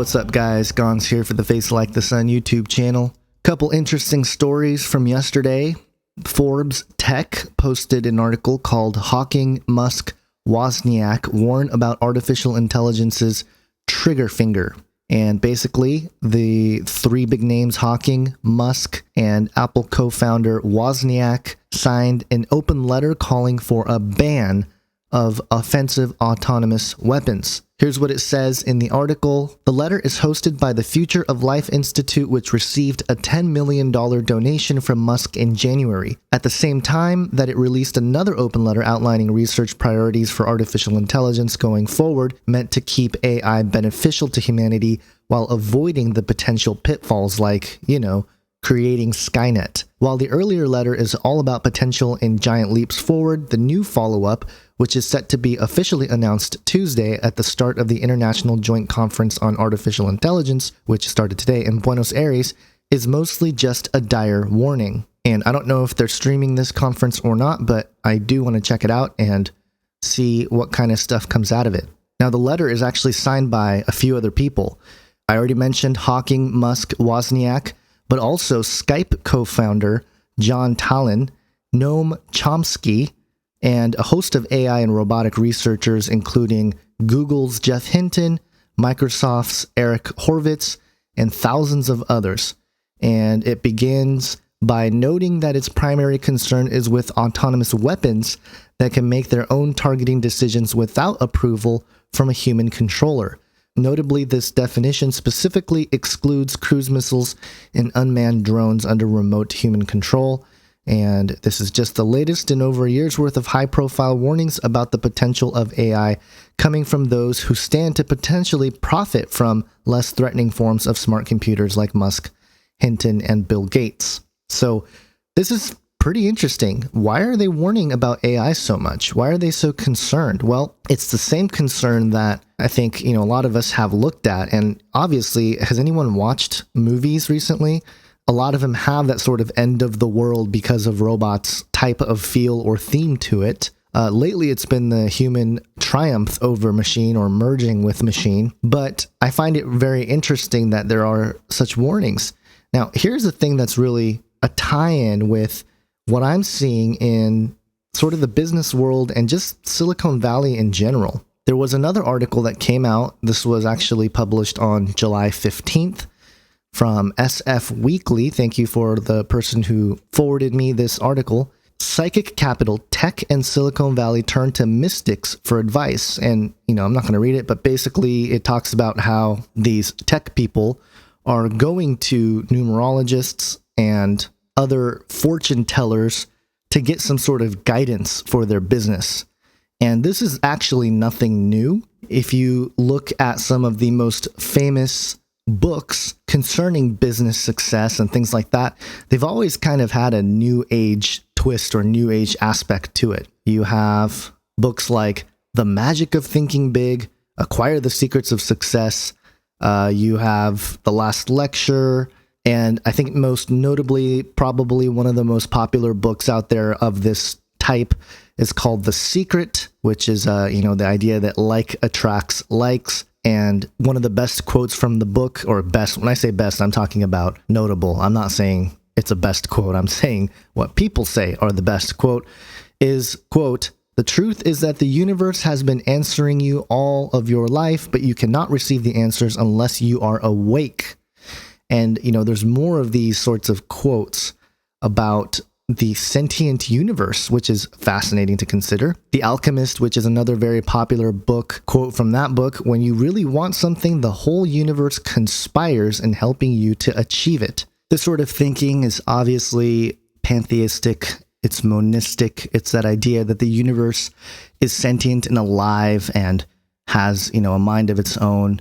what's up guys? Gons here for the Face Like the Sun YouTube channel. Couple interesting stories from yesterday. Forbes Tech posted an article called Hawking, Musk, Wozniak warn about artificial intelligence's trigger finger. And basically, the three big names, Hawking, Musk, and Apple co-founder Wozniak, signed an open letter calling for a ban of offensive autonomous weapons. Here's what it says in the article. The letter is hosted by the Future of Life Institute, which received a $10 million donation from Musk in January, at the same time that it released another open letter outlining research priorities for artificial intelligence going forward, meant to keep AI beneficial to humanity while avoiding the potential pitfalls like, creating Skynet. While the earlier letter is all about potential and giant leaps forward, the new follow-up, which is set to be officially announced Tuesday at the start of the International Joint Conference on Artificial Intelligence, which started today in Buenos Aires, is mostly just a dire warning. And I don't know if they're streaming this conference or not, but I do want to check it out and see what kind of stuff comes out of it. Now, the letter is actually signed by a few other people. I already mentioned Hawking, Musk, Wozniak, but also Skype co-founder John Tallon, Noam Chomsky, and a host of AI and robotic researchers, including Google's Jeff Hinton, Microsoft's Eric Horvitz, and thousands of others. And it begins by noting that its primary concern is with autonomous weapons that can make their own targeting decisions without approval from a human controller. Notably, this definition specifically excludes cruise missiles and unmanned drones under remote human control. And this is just the latest in over a year's worth of high-profile warnings about the potential of AI coming from those who stand to potentially profit from less threatening forms of smart computers like Musk, Hinton, and Bill Gates. So this is pretty interesting. Why are they warning about AI so much? Why are they so concerned? Well, it's the same concern that I think, a lot of us have looked at. And obviously, has anyone watched movies recently? A lot of them have that sort of end of the world because of robots type of feel or theme to it. Lately, it's been the human triumph over machine or merging with machine. But I find it very interesting that there are such warnings. Now, here's the thing that's really a tie-in with what I'm seeing in sort of the business world and just Silicon Valley in general. There was another article that came out. This was actually published on July 15th from SF Weekly. Thank you for the person who forwarded me this article. Psychic capital tech and Silicon Valley turn to mystics for advice. And, I'm not going to read it, but basically it talks about how these tech people are going to numerologists and other fortune tellers to get some sort of guidance for their business. And this is actually nothing new. If you look at some of the most famous books concerning business success and things like that, they've always kind of had a new age twist or new age aspect to it. You have books like The Magic of Thinking Big, Acquire the Secrets of Success. You have The Last Lecture. And I think most notably, probably one of the most popular books out there of this type is called The Secret, which is, the idea that like attracts likes. And one of the best quotes from the book, or best, when I say best, I'm talking about notable. I'm not saying it's a best quote. I'm saying what people say are the best quote is, quote, "The truth is that the universe has been answering you all of your life, but you cannot receive the answers unless you are awake." And, there's more of these sorts of quotes about the sentient universe, which is fascinating to consider. The Alchemist, which is another very popular book, quote from that book, "When you really want something, the whole universe conspires in helping you to achieve it." This sort of thinking is obviously pantheistic. It's monistic. It's that idea that the universe is sentient and alive and has, a mind of its own.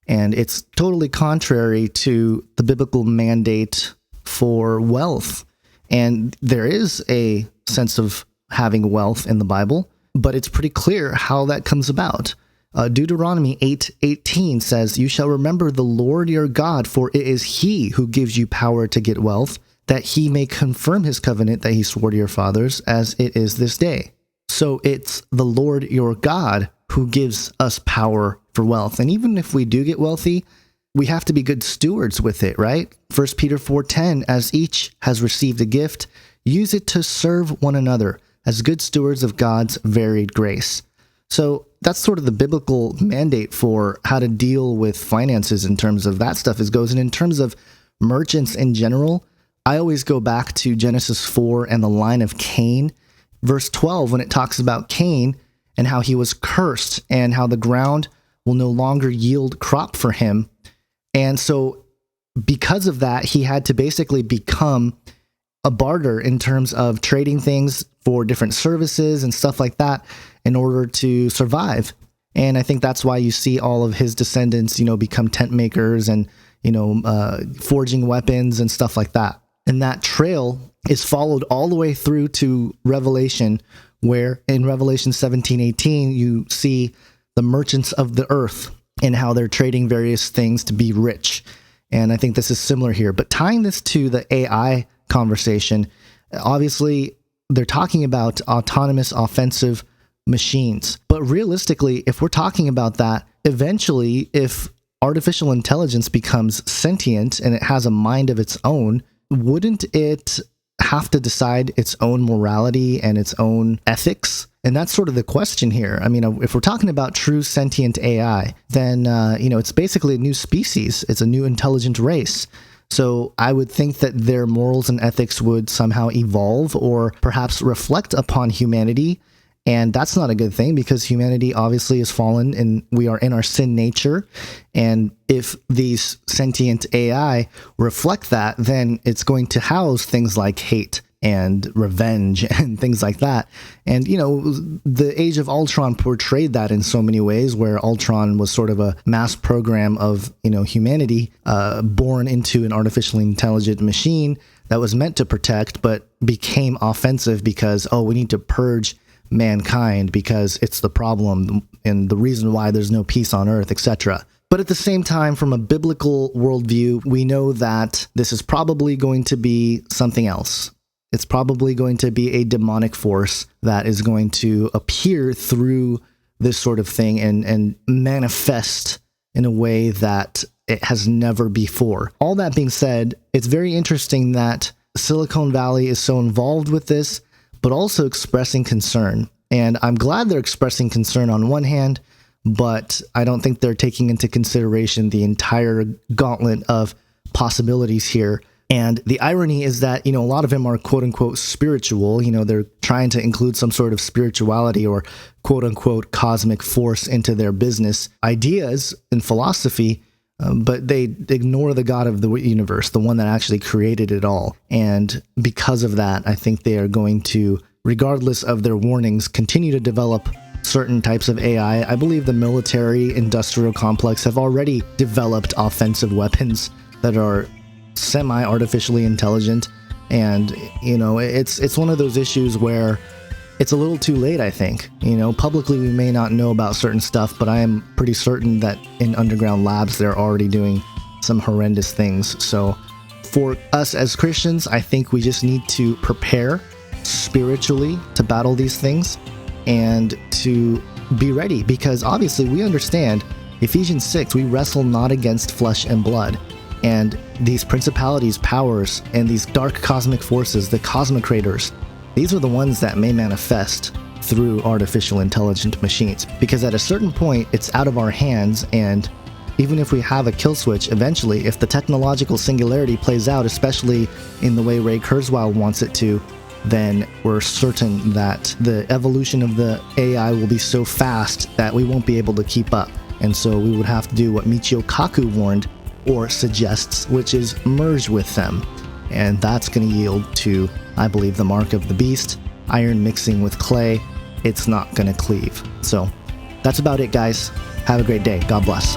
And it's totally contrary to the biblical mandate for wealth. And there is a sense of having wealth in the Bible, but it's pretty clear how that comes about. Deuteronomy 8:18 says, "You shall remember the Lord your God, for it is he who gives you power to get wealth, that he may confirm his covenant that he swore to your fathers, as it is this day." So it's the Lord your God who gives us power for wealth. And even if we do get wealthy, we have to be good stewards with it, right? 1 Peter 4:10, as each has received a gift, use it to serve one another as good stewards of God's varied grace. So that's sort of the biblical mandate for how to deal with finances in terms of that stuff goes. And in terms of merchants in general, I always go back to Genesis 4 and the line of Cain. Verse 12, when it talks about Cain and how he was cursed and how the ground will no longer yield crop for him. And so because of that, he had to basically become a barter in terms of trading things for different services and stuff like that in order to survive. And I think that's why you see all of his descendants, become tent makers and, forging weapons and stuff like that. And that trail is followed all the way through to Revelation, where in Revelation 17:18, you see the merchants of the earth and how they're trading various things to be rich. And I think this is similar here. But tying this to the AI conversation, obviously they're talking about autonomous offensive machines. But realistically, if we're talking about that, eventually, if artificial intelligence becomes sentient and it has a mind of its own, wouldn't it have to decide its own morality and its own ethics? And that's sort of the question here. I mean, if we're talking about true sentient AI, then, it's basically a new species. It's a new intelligent race. So I would think that their morals and ethics would somehow evolve or perhaps reflect upon humanity. And that's not a good thing because humanity obviously has fallen and we are in our sin nature. And if these sentient AI reflect that, then it's going to house things like hate and revenge and things like that. And, the Age of Ultron portrayed that in so many ways, where Ultron was sort of a mass program of, humanity born into an artificially intelligent machine that was meant to protect, but became offensive because, we need to purge mankind because it's the problem and the reason why there's no peace on earth, etc. But at the same time, from a biblical worldview, we know that this is probably going to be something else. It's probably going to be a demonic force that is going to appear through this sort of thing and manifest in a way that it has never before. All that being said, it's very interesting that Silicon Valley is so involved with this, but also expressing concern. And I'm glad they're expressing concern on one hand, but I don't think they're taking into consideration the entire gauntlet of possibilities here. And the irony is that, a lot of them are quote unquote spiritual. They're trying to include some sort of spirituality or quote unquote cosmic force into their business ideas and philosophy. But they ignore the God of the universe, the one that actually created it all. And because of that, I think they are going to, regardless of their warnings, continue to develop certain types of AI. I believe the military industrial complex have already developed offensive weapons that are semi-artificially intelligent. And, it's one of those issues where it's a little too late, I think. Publicly we may not know about certain stuff, but I am pretty certain that in underground labs they're already doing some horrendous things. So for us as Christians, I think we just need to prepare spiritually to battle these things and to be ready, because obviously we understand Ephesians 6, we wrestle not against flesh and blood. And these principalities, powers, and these dark cosmic forces, the cosmocrators, these are the ones that may manifest through artificial intelligent machines. Because at a certain point, it's out of our hands, and even if we have a kill switch, eventually, if the technological singularity plays out, especially in the way Ray Kurzweil wants it to, then we're certain that the evolution of the AI will be so fast that we won't be able to keep up. And so we would have to do what Michio Kaku warned or suggests, which is merge with them. And that's going to yield to, I believe, the mark of the beast, iron mixing with clay. It's not going to cleave. So that's about it, guys. Have a great day. God bless.